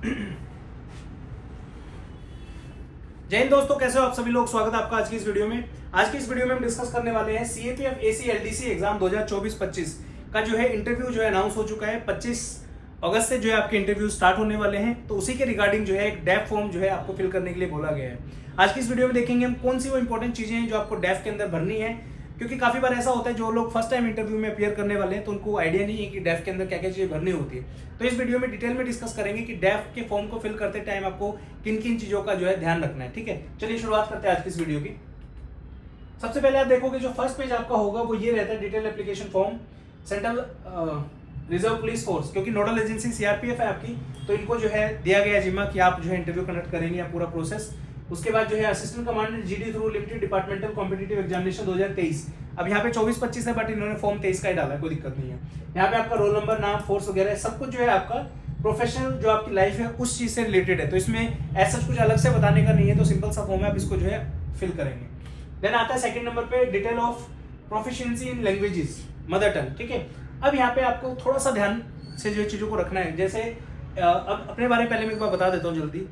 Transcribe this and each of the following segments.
जय हिंद दोस्तों, कैसे हो आप सभी लोग। स्वागत है आपका आज की इस वीडियो में। आज की इस वीडियो में हम डिस्कस करने वाले हैं सीएपीएफ एसी एलडीसी एग्जाम 2024-25 का जो है इंटरव्यू जो है अनाउंस हो चुका है। 25 अगस्त से जो है आपके इंटरव्यू स्टार्ट होने वाले हैं, तो उसी के रिगार्डिंग जो है एक डैफ फॉर्म जो है आपको फिल करने के लिए बोला गया है। आज की इस वीडियो में देखेंगे हम कौन सी वो इंपॉर्टेंट चीजें हैं जो आपको डैफ के अंदर भरनी है, क्योंकि काफी बार ऐसा होता है जो लोग फर्स्ट टाइम इंटरव्यू में अपीयर करने वाले हैं तो उनको आइडिया नहीं है कि डैफ के अंदर क्या क्या चीजें भरनी होती है। तो इस वीडियो में डिटेल में डिस्कस करेंगे कि डैफ के फॉर्म को फिल करते टाइम आपको किन किन चीजों का जो है ध्यान रखना है। ठीक है, चलिए शुरुआत करते हैं आज की इस वीडियो की। सबसे पहले आप देखोगे जो फर्स्ट पेज आपका होगा वो ये रहता है, detail application form central reserve police force, क्योंकि नोडल एजेंसी सीआरपीएफ है आपकी, तो इनको जो है दिया गया जिम्मा कि आप जो है इंटरव्यू कंडक्ट करेंगे या पूरा प्रोसेस। उसके बाद जो है assistant commandant GD through limited departmental competitive examination 2023। अब यहाँ पे 24-25 है, बट इन्होंने फॉर्म 23 का ही डाला है, कोई दिक्कत नहीं है। यहाँ पे आपका रोल नंबर, नाम, फोर्स वगैरह सब कुछ जो है आपका प्रोफेशनल जो आपकी लाइफ है उस चीज से रिलेटेड है, तो इसमें ऐसा कुछ अलग से बताने का नहीं है, तो सिंपल सा फॉर्म है, आप इसको जो है फिल करेंगे। देन आता है सेकंड नंबर पे detail of proficiency in languages mother tongue. ठीक है, अब यहाँ पे आपको थोड़ा सा ध्यान से जो चीजों को रखना है। जैसे अब अपने बारे में पहले मैं एक बार बता देता हूँ जल्दी।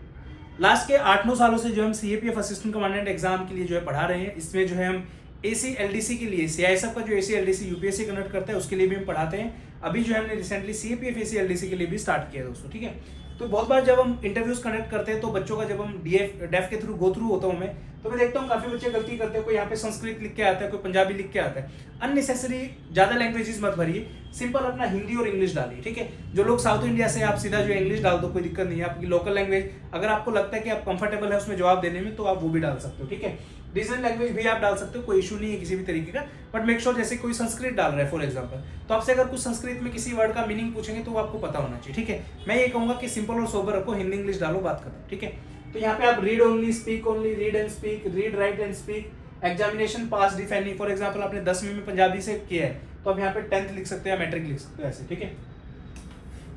लास्ट के 8-9 सालों से जो हम सीएपीएफ असिस्टेंट कमांडेंट एग्जाम के लिए जो है पढ़ा रहे हैं, इसमें जो है हम एसी एलडीसी के लिए सीआईएसएफ का जो एसी एलडीसी यूपीएससी कंडक्ट करता है उसके लिए भी हम पढ़ाते हैं। अभी जो है हमने रिसेंटली सीएपीएफ एसी एलडीसी के लिए भी स्टार्ट किया है दोस्तों। ठीक है, तो बहुत बार जब हम इंटरव्यूज कंडक्ट करते हैं तो बच्चों का जब हम डेफ के थ्रू गो थ्रू होता हूँ मैं, तो मैं देखता हूँ काफी बच्चे गलती करते हैं। कोई यहाँ पे संस्कृत लिख के आता है, कोई पंजाबी लिख के आता है। अननेसेसरी ज्यादा लैंग्वेजेस मत भरिए, सिंपल अपना हिंदी और इंग्लिश डालिए। ठीक है, जो लोग साउथ इंडिया से आप सीधा जो इंग्लिश डाल दो, कोई दिक्कत नहीं है। आपकी लोकल लैंग्वेज अगर आपको लगता है कि आप कंफर्टेबल है उसमें जवाब देने में, तो आप वो भी डाल सकते हो। ठीक है, रीजन लैंग्वेज भी आप डाल सकते हो, कोई इशू नहीं है किसी भी तरीके का, बट मेक श्योर जैसे कोई संस्कृत डाल रहा है फॉर एग्जांपल, तो आपसे अगर कुछ संस्कृत में किसी वर्ड का मीनिंग पूछेंगे तो आपको पता होना चाहिए। ठीक है, मैं ये कहूंगा कि सिंपल और सोबर रखो, हिंदी इंग्लिश डालो, बात खत्म। ठीक है, तो यहाँ पे आप read only, speak only, read and speak, read write and speak, examination pass defending. For example आपने 10वीं में पंजाबी से किया है तो आप यहाँ पे 10th लिख सकते हो या मैट्रिक लिख सकते हो ऐसे। ठीक है,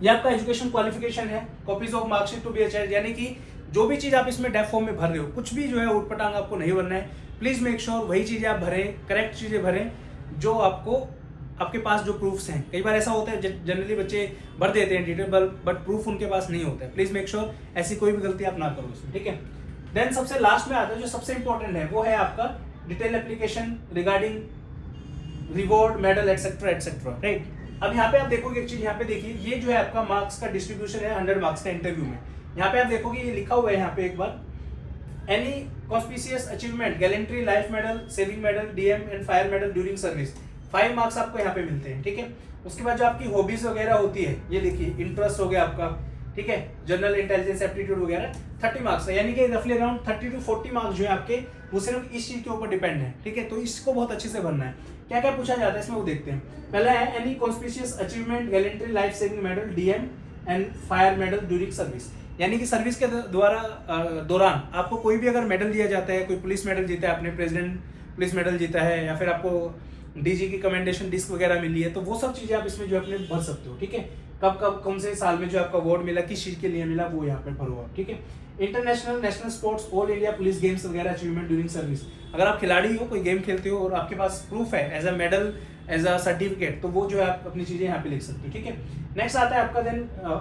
ये आपका एजुकेशन क्वालिफिकेशन है, copies of marksheet to be attached, यानी कि जो भी चीज आप इसमें डेफ फॉर्म में भर रहे हो, कुछ भी जो है उटपटांग आपको नहीं भरना है। प्लीज मेक श्योर वही चीजें आप भरें, करेक्ट चीजें भरें जो आपको आपके पास जो प्रूफ्स हैं। कई बार ऐसा होता है जनरली बच्चे भर देते हैं डिटेल, बट प्रूफ उनके पास नहीं होता है। प्लीज मेक श्योर ऐसी कोई भी गलती आप ना करो इसमें। ठीक है, देन सबसे लास्ट में आता है जो सबसे इंपॉर्टेंट है, वो है आपका detail application regarding reward, medal etcetera etcetera. Right, अब यहाँ पे आप देखोगे एक चीज, यहाँ पे देखिए, ये जो है आपका मार्क्स का डिस्ट्रीब्यूशन है 100 मार्क्स का इंटरव्यू में। यहाँ पे आप देखोगे ये लिखा हुआ है यहाँ पे एक बार, any conspicuous achievement, gallantry, life medal, saving medal, DM and fire medal during service, 5 marks आपको यहाँ पे मिलते हैं। ठीक है, उसके बाद जो आपकी हॉबीज वगैरह होती है, ये देखिए इंटरेस्ट हो गया आपका, ठीक है, जनरल इंटेलिजेंस, एप्टीट्यूड वगैरह 30 मार्क्स है, यानी कि रफली अराउंड 30 to 40 मार्क्स जो है आपके वो सिर्फ इस चीज के ऊपर डिपेंड है। ठीक है, तो इसको बहुत अच्छे से भरना है। क्या क्या पूछा जाता है इसमें वो देखते हैं। पहला है any conspicuous achievement, gallantry, life saving medal, DM and fire medal during service, यानी कि सर्विस के दौरान आपको कोई भी अगर मेडल दिया जाता है, कोई पुलिस मेडल जीता है आपने, प्रेसिडेंट पुलिस मेडल जीता है, या फिर आपको डीजी की कमेंडेशन डिस्क वगैरह मिली है, तो वो सब चीजें आप इसमें जो अपने भर सकते हो। ठीक है, कब कब कौन से साल में जो आपका अवार्ड मिला, किस चीज के लिए मिला, वो यहाँ पे भरो आप। ठीक है, international, national sports, all India police games वगैरह अचीवमेंट ड्यूरिंग सर्विस, अगर आप खिलाड़ी हो, कोई गेम खेलते हो और आपके पास प्रूफ है as a medal, as a certificate, तो वो जो है आप अपनी चीजें यहाँ पे लिख सकते हो। ठीक है, नेक्स्ट आता है आपका then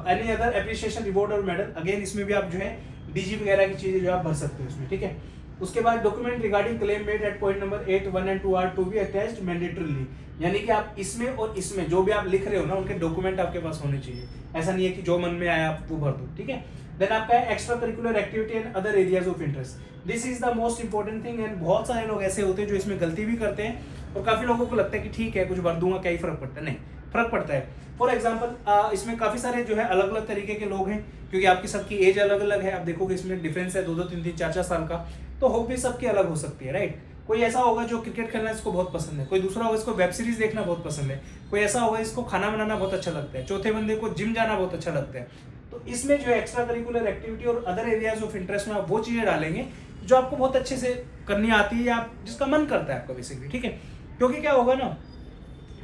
any other appreciation, reward और मेडल, अगेन इसमें भी आप जो है डीजी वगैरह की चीजें जो आप भर सकते हो इसमें। ठीक है, उसके बाद document regarding claim made at point number 8, 1 and 2 are to be attached mandatorily, यानी कि आप इसमें और इसमें जो भी आप लिख रहे हो ना, उनके डॉक्यूमेंट आपके पास होने चाहिए। ऐसा नहीं है कि जो मन में आया आप वो भर दो। ठीक है, देन आपका है extra curricular activity and other areas of interest, this is the most important thing. And बहुत सारे लोग ऐसे होते हैं जो इसमें गलती भी करते हैं, और काफी लोगों को लगता है कि ठीक है कुछ भर दूंगा, क्या ही फर्क पड़ता है। नहीं, फर्क पड़ता है। फॉर एग्जाम्पल इसमें काफी सारे जो है अलग अलग तरीके के लोग हैं, क्योंकि आपकी सबकी एज अलग अलग है। आप देखोगे इसमें डिफरेंस है 2-2, 3-3, 4-4 साल का, तो हॉबी सबकी अलग हो सकती है। राइट, कोई ऐसा होगा जो क्रिकेट खेलना इसको बहुत पसंद है, कोई दूसरा होगा इसको वेब सीरीज देखना बहुत पसंद है, कोई ऐसा होगा इसको खाना बनाना बहुत अच्छा लगता है, चौथे बंदे को जिम जाना बहुत अच्छा लगता है। तो इसमें जो है एक्स्ट्रा करिकुलर एक्टिविटी और अदर एरियाज ऑफ इंटरेस्ट में आप वो चीजें डालेंगे जो आपको बहुत अच्छे से करनी आती है, या आप जिसका मन करता है आपका बेसिकली। ठीक है, क्योंकि क्या होगा ना,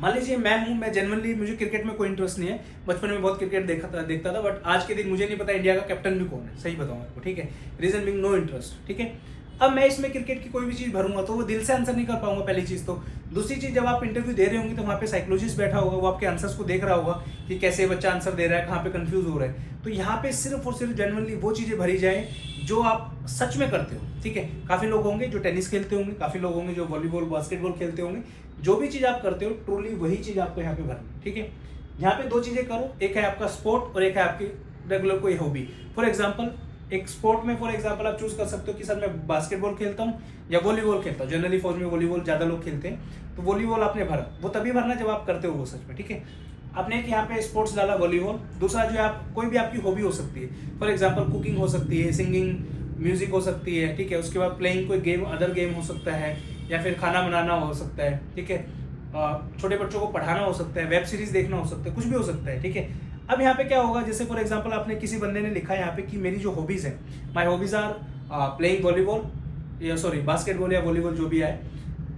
मान लीजिए मैं जेन्युइनली, मुझे क्रिकेट में कोई इंटरेस्ट नहीं है, बचपन में बहुत क्रिकेट देखता था, बट आज के दिन मुझे नहीं पता इंडिया का कैप्टन भी कौन है, सही बताऊं आपको। ठीक है, रीजन बिंग नो इंटरेस्ट। ठीक है, अब मैं इसमें क्रिकेट की कोई भी चीज़ भरूंगा तो वो दिल से आंसर नहीं कर पाऊंगा, पहली चीज़ तो। दूसरी चीज़, जब आप इंटरव्यू दे रहे होंगे तो वहाँ पे साइकोलॉजिस्ट बैठा होगा, वो आपके आंसर्स को देख रहा होगा कि कैसे बच्चा आंसर दे रहा है, कहाँ पे कंफ्यूज हो रहा है। तो यहाँ पे सिर्फ और सिर्फ जेन्युइनली वो चीज़ें भरी जाए जो आप सच में करते हो, ठीक है। काफ़ी लोग होंगे जो टेनिस खेलते होंगे, काफ़ी लोग होंगे जो वॉलीबॉल बास्केटबॉल खेलते होंगे। जो भी चीज़ आप करते हो ट्रूली वही चीज़ आपको यहाँ पे भरनी, ठीक है। यहाँ पे दो चीज़ें करो, एक है आपका स्पोर्ट और एक है आपकी रेगुलर कोई हॉबी। फॉर एग्जाम्पल, एक स्पोर्ट में फॉर एग्जांपल आप चूज कर सकते हो कि सर मैं बास्केटबॉल खेलता हूँ या वॉलीबॉल खेलता हूँ। जनरली फौज में वॉलीबॉल ज्यादा लोग खेलते हैं, तो वॉलीबॉल आपने भरा, वो तभी भरना जब आप करते हो वो सच में, ठीक है। आपने एक यहाँ पे स्पोर्ट्स डाला वॉलीबॉल। दूसरा जो है आप कोई भी आपकी हॉबी हो सकती है, फॉर एग्जाम्पल कुकिंग हो सकती है, सिंगिंग, म्यूजिक हो सकती है, ठीक है। उसके बाद प्लेइंग कोई गेम, अदर गेम हो सकता है, या फिर खाना बनाना हो सकता है, ठीक है। छोटे बच्चों को पढ़ाना हो सकता है, वेब सीरीज देखना हो सकता है, कुछ भी हो सकता है, ठीक है। अब यहाँ पे क्या होगा, जैसे फॉर एग्जांपल आपने किसी बंदे ने लिखा है यहाँ पे कि मेरी जो हॉबीज है, my hobbies are playing volleyball या सॉरी बास्केटबॉल या वॉलीबॉल जो भी है,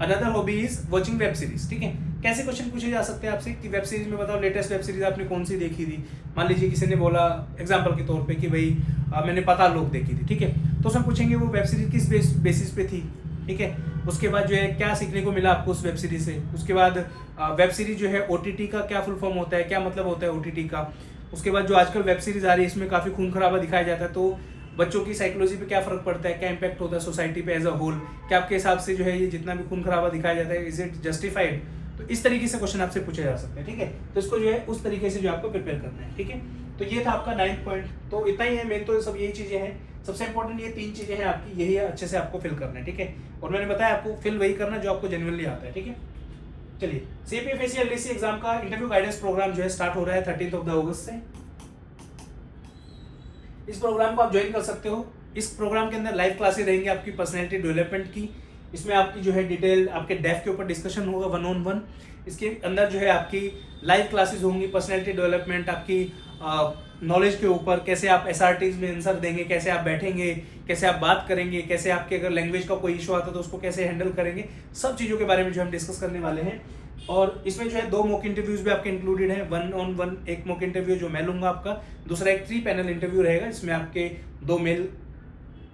another hobby is watching web series, ठीक है। कैसे क्वेश्चन पूछे जा सकते हैं आपसे कि वेब सीरीज में बताओ लेटेस्ट वेब सीरीज आपने कौन सी देखी थी। मान लीजिए किसी ने बोला एग्जाम्पल के तौर पर कि भाई मैंने पाताल लोक देखी थी, ठीक है। तो उसमें पूछेंगे वो वेब सीरीज किस बेसिस पे थी, ठीक है। उसके बाद जो है क्या सीखने को मिला आपको उस वेब सीरीज से। उसके बाद वेब सीरीज जो है ओटीटी का क्या फुल फॉर्म होता है, क्या मतलब होता है ओटीटी का। उसके बाद जो आजकल वेब सीरीज आ रही है इसमें काफ़ी खून खराबा दिखाया जाता है, तो बच्चों की साइकोलॉजी पे क्या फर्क पड़ता है, क्या इंपैक्ट होता है सोसाइटी पे एज अ होल। क्या आपके हिसाब से जो है ये जितना भी खून खराबा दिखाया जाता है, इज इट जस्टिफाइड। तो इस तरीके से क्वेश्चन आपसे पूछे जा सकते हैं, ठीक है। तो इसको जो है उस तरीके से जो आपको प्रिपेयर करना है, ठीक है। तो ये था आपका 9th पॉइंट। तो इतना ही है, मेन तो सब यही चीज़ें हैं। सबसे इंपॉर्टेंट ये 3 चीज़ें हैं आपकी, यही है अच्छे से आपको फिल करना है, ठीक है। और मैंने बताया आपको फिल वही करना जो आपको जेन्युइनली आता है, ठीक है। चलिए, सीपीएफ एलडीसी एग्जाम का इंटरव्यू गाइडेंस प्रोग्राम जो है स्टार्ट हो रहा है 13 अगस्त से। इस प्रोग्राम को आप ज्वाइन कर सकते हो। इस प्रोग्राम के अंदर लाइव क्लासेस रहेंगी आपकी पर्सनैलिटी डेवलपमेंट की। इसमें आपकी जो है डिटेल आपके डेफ के ऊपर डिस्कशन होगा 1-on-1। इसके अंदर जो है आपकी लाइव क्लासेस होंगी, पर्सनैलिटी डेवलपमेंट, आपकी नॉलेज के ऊपर, कैसे आप एसआरटीज में आंसर देंगे, कैसे आप बैठेंगे, कैसे आप बात करेंगे, कैसे आपके अगर लैंग्वेज का कोई इशू आता है तो उसको कैसे हैंडल करेंगे, सब चीज़ों के बारे में जो हम डिस्कस करने वाले हैं। और इसमें जो है 2 मॉक इंटरव्यूज भी आपके इंक्लूडेड हैं। 1-on-1 एक मॉक इंटरव्यू जो मैं लूंगा आपका, दूसरा एक 3 पैनल इंटरव्यू रहेगा, इसमें आपके 2 मेल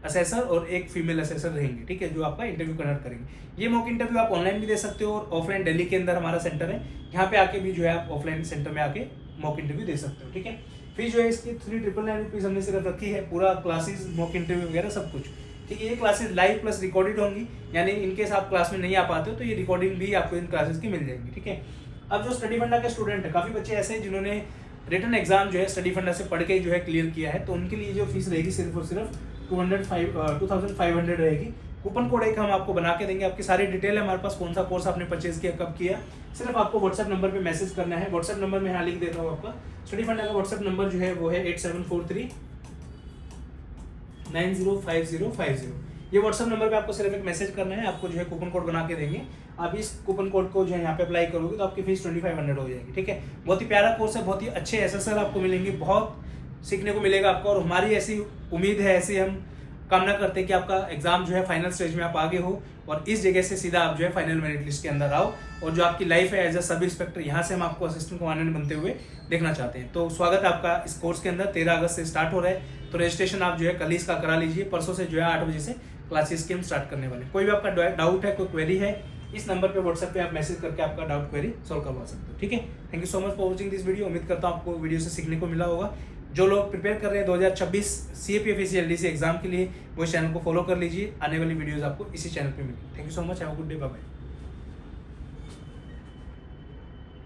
असेसर और एक फीमेल असेसर रहेंगे, ठीक है, जो आपका इंटरव्यू कंडक्ट करेंगे। ये मॉक इंटरव्यू आप ऑनलाइन भी दे सकते हो और ऑफलाइन दिल्ली के अंदर हमारा सेंटर है, यहाँ पे आके भी जो है आप ऑफलाइन सेंटर में आके मॉक इंटरव्यू दे सकते हो, ठीक है। फिर जो है इसकी 399 रुपीज़ हमने सिर्फ रखी है, पूरा क्लासेस, मॉक इंटरव्यू वगैरह सब कुछ, ठीक है। ये क्लासेस लाइव प्लस रिकॉर्डेड होंगी, यानी इनकेस आप क्लास में नहीं आ पाते हो तो ये रिकॉर्डिंग भी आपको इन क्लासेस की मिल जाएगी, ठीक है। अब जो स्टडी फंडा के स्टूडेंट है, काफ़ी बच्चे ऐसे हैं जिन्होंने रिटन एग्जाम जो है स्टडी फंडा से पढ़ के जो है क्लियर किया है, तो उनके लिए जो फीस रहेगी सिर्फ और सिर्फ 2500 रहेगी। कूपन कोड एक हम आपको बना के देंगे, आपकी सारी डिटेल है हमारे पास, कौन सा कोर्स आपने परचेज किया, कब किया, सिर्फ आपको व्हाट्सएप नंबर पे मैसेज करना है। व्हाट्सएप नंबर मैं यहाँ लिख देता हूँ आपका। स्टडी फंडा का व्हाट्सएप नंबर जो है वो है 8743905050। ये व्हाट्सएप नंबर पे आपको सिर्फ एक मैसेज करना है, आपको जो है कूपन कोड बना के देंगे। आप इस कूपन कोड को जो है यहाँ पे अप्लाई करोगे तो आपकी फीस 2500 हो जाएगी, ठीक है। बहुत ही प्यारा कोर्स है, बहुत ही अच्छे एसएसआर आपको मिलेंगे, बहुत सीखने को मिलेगा आपको। और हमारी ऐसी उम्मीद है, ऐसी हम कामना करते हैं कि आपका एग्जाम जो है फाइनल स्टेज में आप आगे हो और इस जगह से सीधा आप जो है फाइनल मेरिट लिस्ट के अंदर आओ, और जो आपकी लाइफ है एज अ सब इंस्पेक्टर, यहाँ से हम आपको असिस्टेंट कमांडेंट बनते हुए देखना चाहते हैं। तो स्वागत है आपका इस कोर्स के अंदर। 13 अगस्त से स्टार्ट हो रहा है, तो रजिस्ट्रेशन आप जो है कल ही इसका करा लीजिए। परसों से जो है 8 बजे से क्लासेस के हम स्टार्ट करने वाले। कोई भी आपका डाउट है, कोई क्वेरी है, इस नंबर पे व्हाट्सएप पे आप मैसेज करके आपका डाउट क्वेरी सॉल्व करवा सकते हो, ठीक है। Thank you so much for watching this video. उम्मीद करता हूँ आपको वीडियो से सीखने को मिला होगा। जो लोग प्रिपेयर कर रहे हैं 2026 CAPF एलडीसी एग्जाम के लिए, वो इस चैनल को फॉलो कर लीजिए। आने वाली वीडियोस आपको इसी चैनल पे मिलेगी। Thank you so much, have a good day, bye bye.